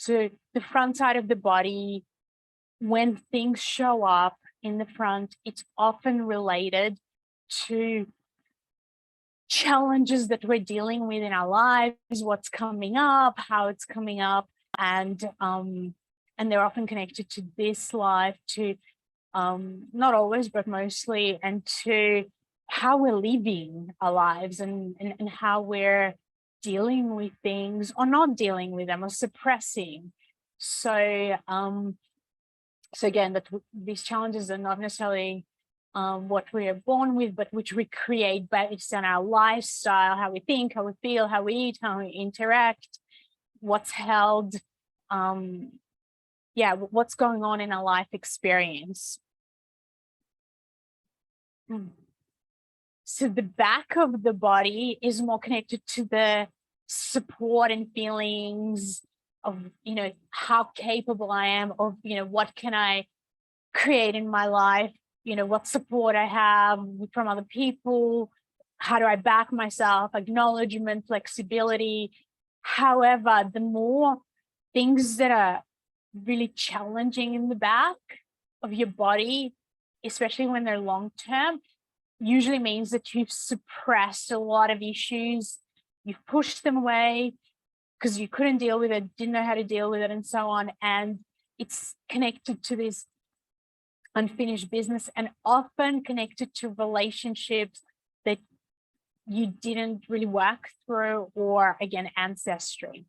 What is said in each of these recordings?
So the front side of the body, when things show up in the front, it's often related to challenges that we're dealing with in our lives, what's coming up, how it's coming up, and they're often connected to this life, to not always, but mostly, and to how we're living our lives and how we're dealing with things or not dealing with them or suppressing. So again, that these challenges are not necessarily what we are born with, but which we create based on our lifestyle, how we think, how we feel, how we eat, how we interact, what's held, what's going on in our life experience. So the back of the body is more connected to the support and feelings of, how capable I am of, what can I create in my life, what support I have from other people, how do I back myself, acknowledgement, flexibility. However, the more things that are really challenging in the back of your body, especially when they're long-term, usually means that you've suppressed a lot of issues, you've pushed them away because you couldn't deal with it, didn't know how to deal with it, and so on. And it's connected to this unfinished business and often connected to relationships that you didn't really work through, or again, ancestry.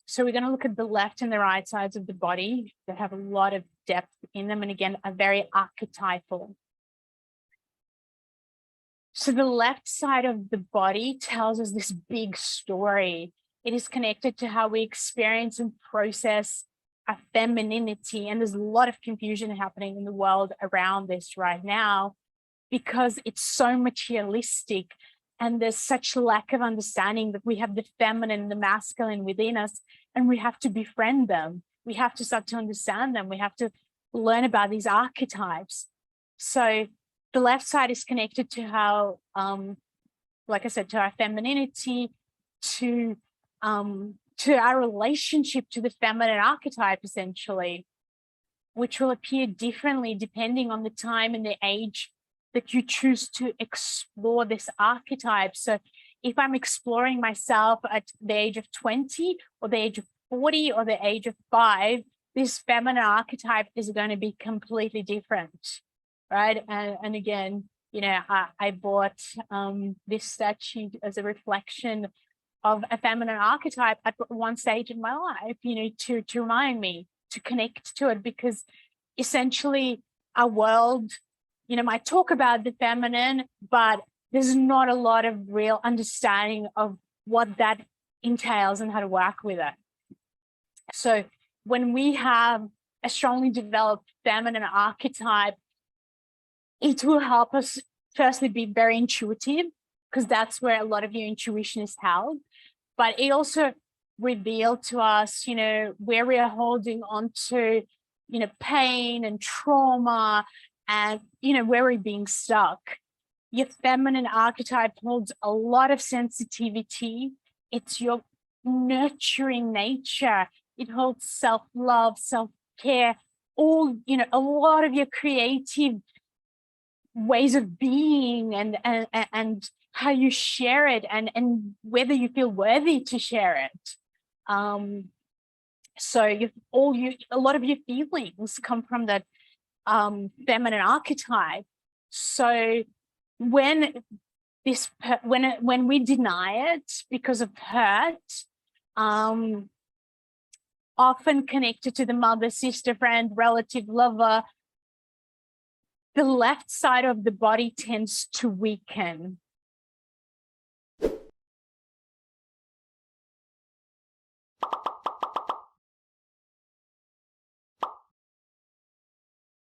So we're going to look at the left and the right sides of the body that have a lot of depth in them, and again, are very archetypal. So the left side of the body tells us this big story. It is connected to how we experience and process our femininity, and there's a lot of confusion happening in the world around this right now because it's so materialistic. And there's such lack of understanding that we have the feminine and the masculine within us, and we have to befriend them. We have to start to understand them. We have to learn about these archetypes. So the left side is connected to how, like I said, to our femininity, to our relationship to the feminine archetype, essentially, which will appear differently depending on the time and the age that you choose to explore this archetype. So if I'm exploring myself at the age of 20 or the age of 40 or the age of 5, this feminine archetype is going to be completely different, right? And again, I bought this statue as a reflection of a feminine archetype at one stage in my life, to remind me to connect to it, because essentially our world, might talk about the feminine, but there's not a lot of real understanding of what that entails and how to work with it. So when we have a strongly developed feminine archetype, it will help us firstly be very intuitive, because that's where a lot of your intuition is held. But it also revealed to us, where we are holding on to, pain and trauma, and, where we're being stuck. Your feminine archetype holds a lot of sensitivity. It's your nurturing nature. It holds self-love, self-care, all, a lot of your creative ways of being, and how you share it, and whether you feel worthy to share it. So a lot of your feelings come from that feminine archetype. So when we deny it because of hurt, often connected to the mother, sister, friend, relative, lover, the left side of the body tends to weaken.